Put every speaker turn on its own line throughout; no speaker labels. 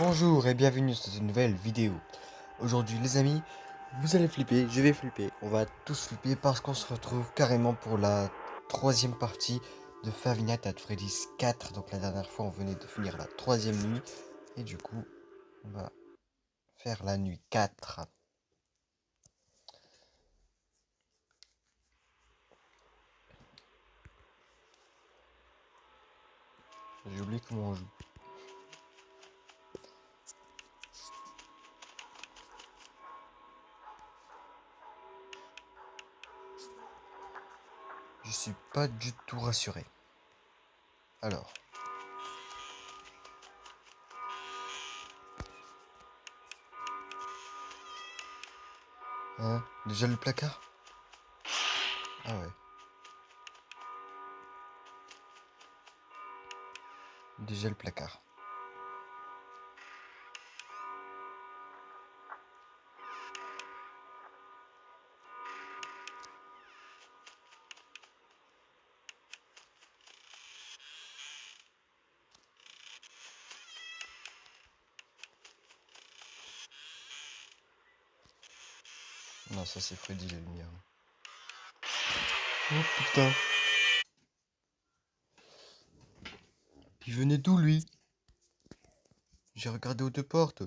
Bonjour et bienvenue sur cette nouvelle vidéo. Aujourd'hui les amis, vous allez flipper, je vais flipper, on va tous flipper parce qu'on se retrouve carrément pour la troisième partie de Five Nights at Freddy's 4. Donc la dernière fois on venait de finir la troisième nuit et du coup on va faire la nuit 4. J'ai oublié comment on joue. Je suis pas du tout rassuré. Alors. Hein? Déjà le placard? Ah ouais. Déjà le placard. Non, ça c'est Freddy la lumière. Oh putain. Il venait d'où lui? J'ai regardé aux deux portes.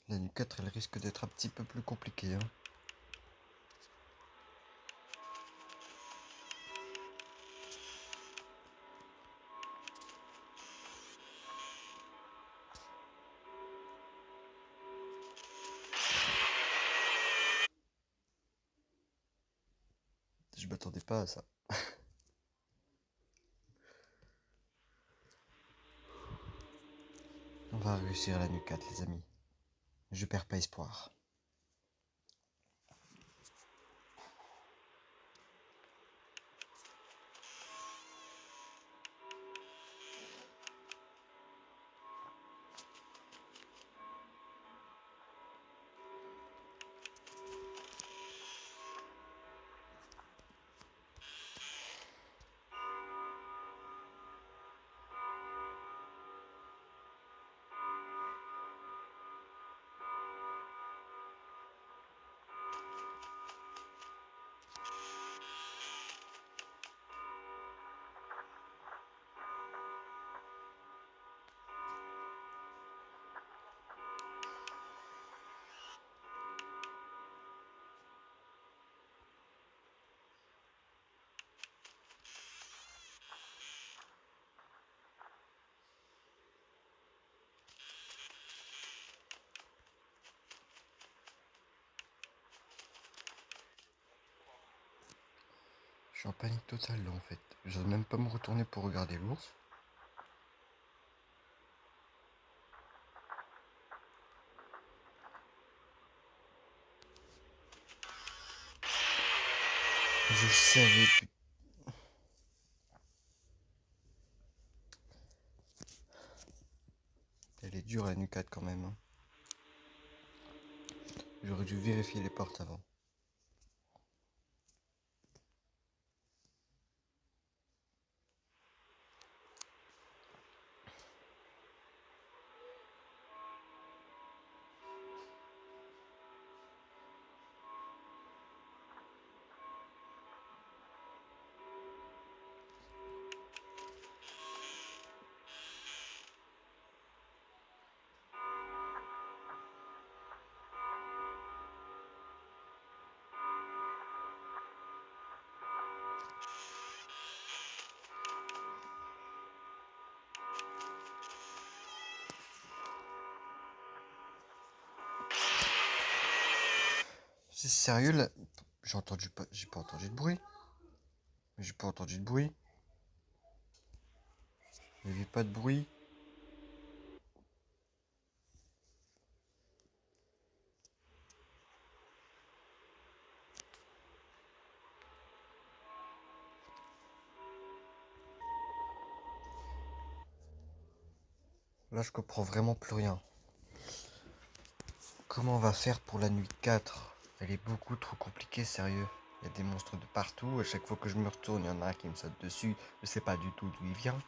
La nuit 4, elle risque d'être un petit peu plus compliquée. Hein. Je m'attendais pas à ça. On va réussir la nuit 4, les amis. Je perds pas espoir. Je suis en panique totale là en fait. J'ose même pas me retourner pour regarder l'ours. Je savais. Elle est dure la nuit 4 quand même. Hein. J'aurais dû vérifier les portes avant. C'est sérieux là? J'ai pas entendu de bruit. J'ai pas entendu de bruit. Il n'y avait pas de bruit. Là je comprends vraiment plus rien. Comment on va faire pour la nuit 4? Elle est beaucoup trop compliquée, sérieux. Il y a des monstres de partout. À chaque fois que je me retourne, il y en a un qui me saute dessus. Je sais pas du tout d'où il vient.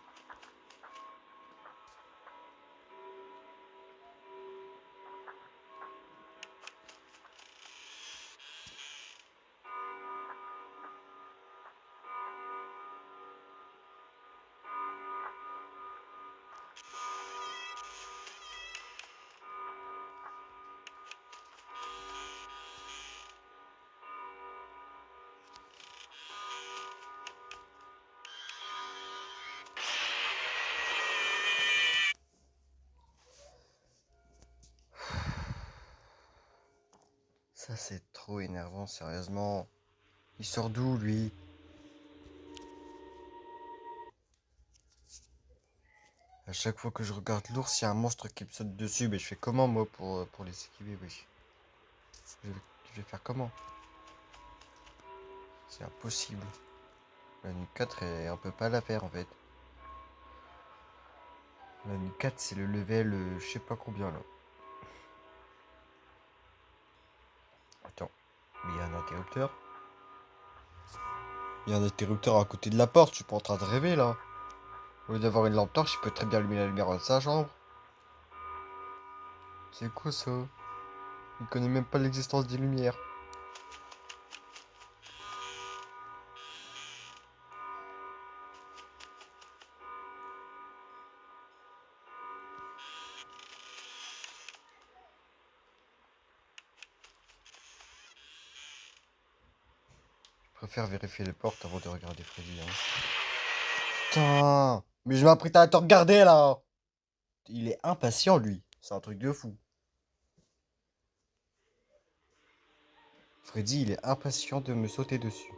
Ça c'est trop énervant, sérieusement. Il sort d'où lui? À chaque fois que je regarde l'ours, il y a un monstre qui me saute dessus. Mais je fais comment moi pour les esquiver, wesh? Je vais, je vais faire comment? C'est impossible. La nuit 4, on peut pas la faire en fait. La nuit 4, c'est le level je sais pas combien là. Attends, mais il y a un interrupteur. Il y a un interrupteur à côté de la porte, je suis pas en train de rêver là. Au lieu d'avoir une lampe torche, je peux très bien allumer la lumière de sa chambre. C'est quoi ça? Il connaît même pas l'existence des lumières. Je préfère vérifier les portes avant de regarder Freddy. Hein. Putain! Mais je m'apprête à te regarder là! Il est impatient lui. C'est un truc de fou. Freddy, il est impatient de me sauter dessus.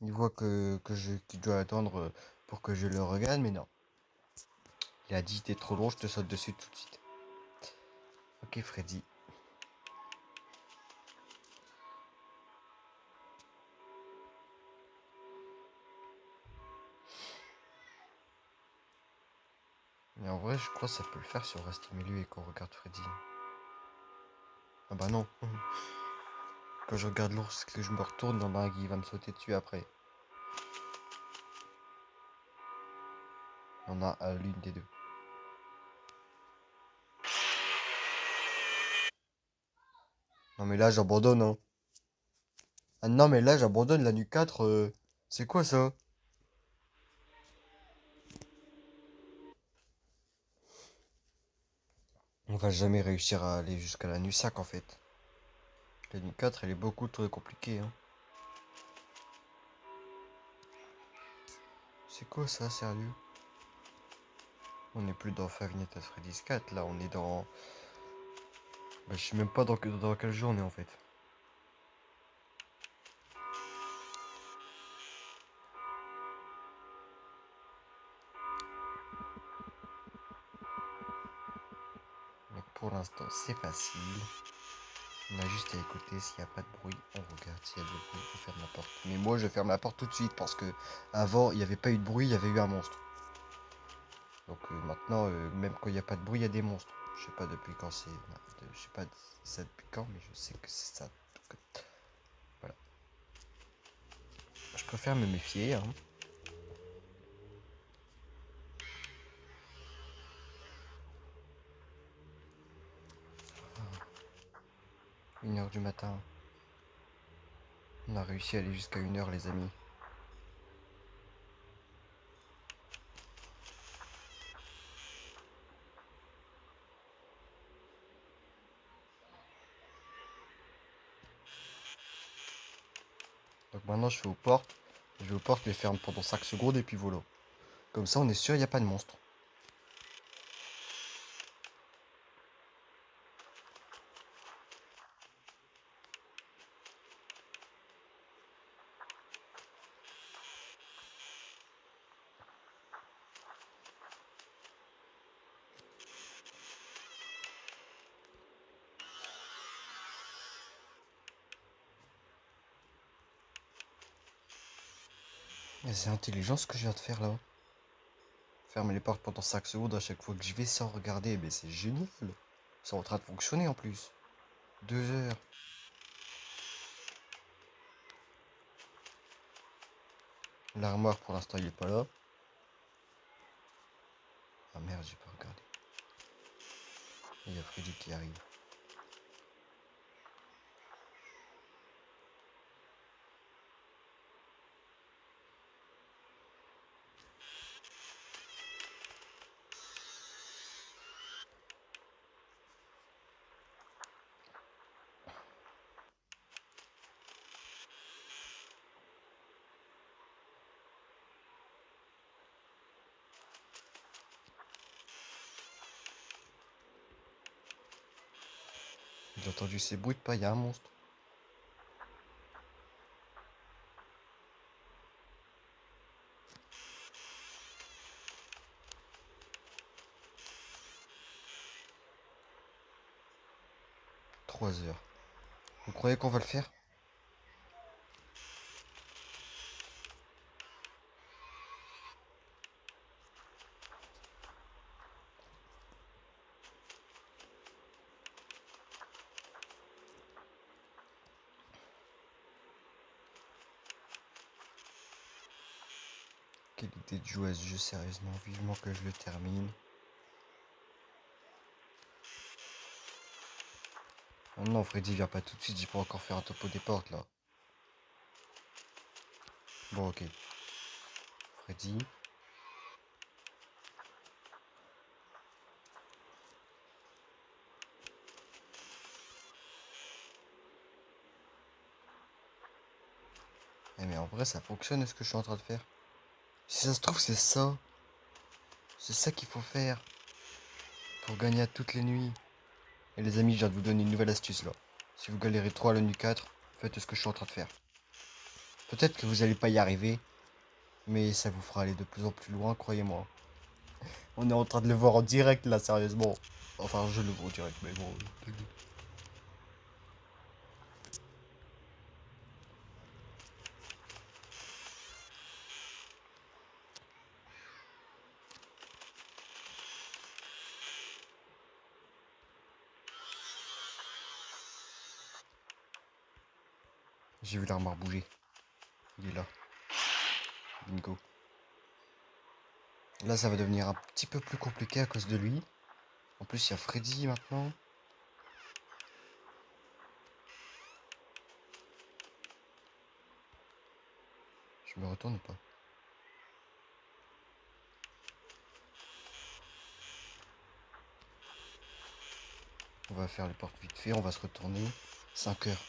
Il voit qu'il doit attendre pour que je le regarde, mais non. Il a dit t'es trop long, je te saute dessus tout de suite. Ok Freddy. Mais en vrai, je crois que ça peut le faire si on reste au milieu et qu'on regarde Freddy. Ah bah non. Quand je regarde l'ours que je me retourne, il y en a un qui va me sauter dessus après. Il y en a l'une des deux. Non mais là j'abandonne hein. Ah non mais là j'abandonne la nuit 4. C'est quoi ça? On va jamais réussir à aller jusqu'à la nuit 5 en fait. La nuit 4 elle est beaucoup trop compliquée hein. C'est quoi ça sérieux? On n'est plus dans Five Nights at Freddy's 4 là, on est dans... Bah, je sais même pas dans quel jeu on est en fait. Donc pour l'instant c'est facile. On a juste à écouter s'il n'y a pas de bruit, on regarde s'il y a du bruit, on ferme la porte. Mais moi je ferme la porte tout de suite parce que avant il n'y avait pas eu de bruit, il y avait eu un monstre. Donc maintenant, même quand il n'y a pas de bruit, il y a des monstres. Je sais pas depuis quand c'est. Je sais pas ça depuis quand, mais je sais que c'est ça. Donc, voilà. Je préfère me méfier. Hein. Ah, 1h du matin. On a réussi à aller jusqu'à 1h les amis. Donc maintenant je vais aux portes. Je vais aux portes, les ferme pendant 5 secondes et puis voilà. Comme ça on est sûr il n'y a pas de monstre. Mais c'est intelligent ce que je viens de faire là. Fermer les portes pendant 5 secondes à chaque fois que je vais sans regarder. Mais c'est génial. C'est en train de fonctionner en plus. 2 heures. L'armoire, pour l'instant, il est pas là. Ah merde, j'ai pas regardé. Il y a Freddy qui arrive. J'ai entendu ces bruits de pas, il y a un monstre. « 3 heures. Vous croyez qu'on va le faire? Quelle idée de jouer à ce jeu, sérieusement. Vivement que je le termine. Oh non, Freddy, viens pas tout de suite, j'ai pas encore fait un topo des portes, là. Bon, ok. Freddy. Eh mais en vrai, ça fonctionne, ce que je suis en train de faire. Si ça se trouve, c'est ça. C'est ça qu'il faut faire. Pour gagner à toutes les nuits. Et les amis, je viens de vous donner une nouvelle astuce, là. Si vous galérez trop à la nuit 4, faites ce que je suis en train de faire. Peut-être que vous n'allez pas y arriver, mais ça vous fera aller de plus en plus loin, croyez-moi. On est en train de le voir en direct, là, sérieusement. Enfin, je le vois en direct, mais bon. J'ai vu l'armoire bouger. Il est là. Bingo. Là, ça va devenir un petit peu plus compliqué à cause de lui. En plus, il y a Freddy maintenant. Je me retourne ou pas? On va faire les portes vite fait, on va se retourner. 5 heures.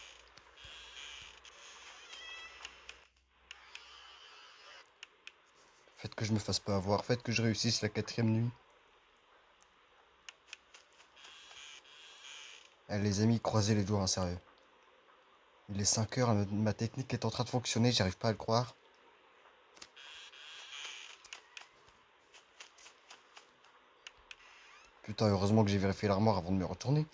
Faites que je me fasse pas avoir, faites que je réussisse la 4e nuit. Allez les amis, croisez les doigts, hein, sérieux. Il est 5 heures, ma technique est en train de fonctionner, j'arrive pas à le croire. Putain, heureusement que j'ai vérifié l'armoire avant de me retourner.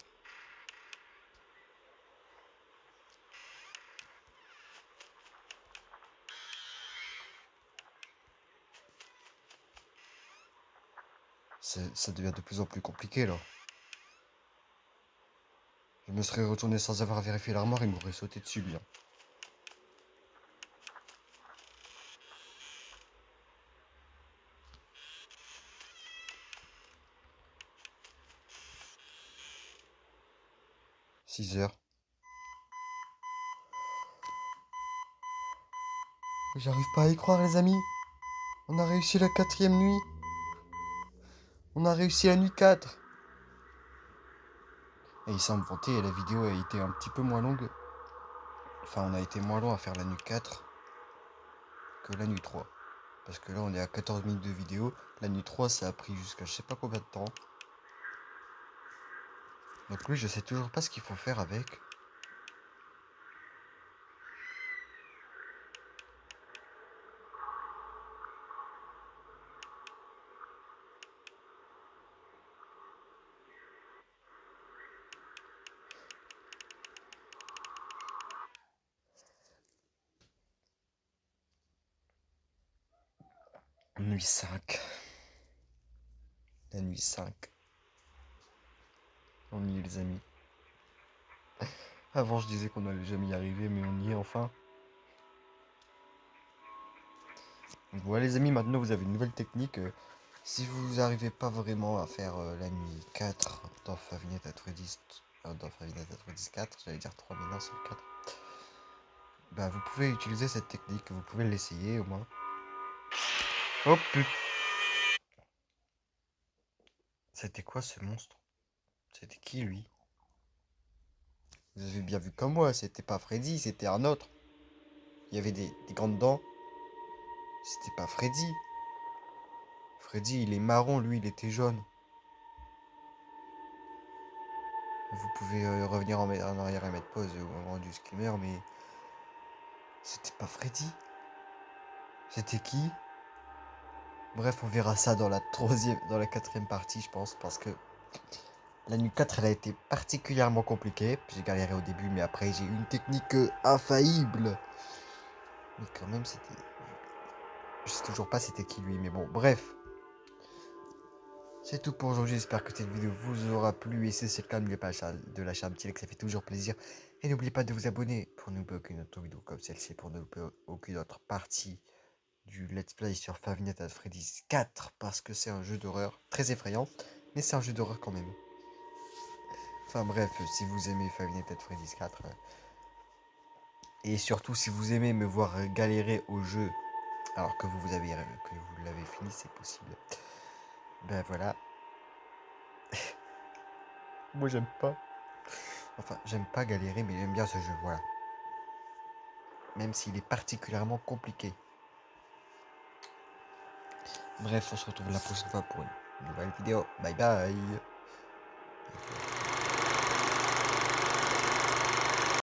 Ça devient de plus en plus compliqué là. Je me serais retourné sans avoir vérifié l'armoire, il m'aurait sauté dessus lui, hein. « 6 heures. J'arrive pas à y croire les amis. On a réussi la 4e nuit. On a réussi la nuit 4. Et il semble vanter, la vidéo a été un petit peu moins longue. Enfin, on a été moins long à faire la nuit 4 que la nuit 3. Parce que là, on est à 14 minutes de vidéo. La nuit 3, ça a pris jusqu'à je sais pas combien de temps. Donc lui, je sais toujours pas ce qu'il faut faire avec. Nuit 5. La nuit 5. On y est les amis. Avant, je disais qu'on allait jamais y arriver, mais on y est enfin. Donc voilà les amis, maintenant vous avez une nouvelle technique. Si vous n'arrivez pas vraiment à faire la nuit 4 dans Five Nights at Freddy's, dans Five Nights at Freddy's 4, j'allais dire 3 mais non c'est le 4. Bah vous pouvez utiliser cette technique, vous pouvez l'essayer au moins. Oh putain. C'était quoi ce monstre? C'était qui lui? Vous avez bien vu comme moi, c'était pas Freddy, c'était un autre. Il y avait des grandes dents. C'était pas Freddy. Freddy il est marron, lui il était jaune. Vous pouvez revenir en arrière et mettre pause au moment du screamer, mais c'était pas Freddy. C'était qui? Bref, on verra ça dans dans la quatrième partie, je pense, parce que la nuit 4, elle a été particulièrement compliquée. J'ai galéré au début, mais après, j'ai eu une technique infaillible. Mais quand même, c'était... Je sais toujours pas c'était qui lui, mais bon, bref. C'est tout pour aujourd'hui, j'espère que cette vidéo vous aura plu. Et si c'est le cas, n'oubliez pas de lâcher un petit like, ça fait toujours plaisir. Et n'oubliez pas de vous abonner pour ne louper aucune autre vidéo comme celle-ci, pour ne louper aucune autre partie du Let's Play sur Five Nights at Freddy's 4, parce que c'est un jeu d'horreur très effrayant, mais c'est un jeu d'horreur quand même. Enfin bref, si vous aimez Five Nights at Freddy's 4, et surtout si vous aimez me voir galérer au jeu, alors que vous l'avez fini, c'est possible. Ben voilà. Moi j'aime pas. Enfin, j'aime pas galérer, mais j'aime bien ce jeu, voilà. Même s'il est particulièrement compliqué. Bref, on se retrouve la prochaine fois pour une nouvelle vidéo. Bye bye.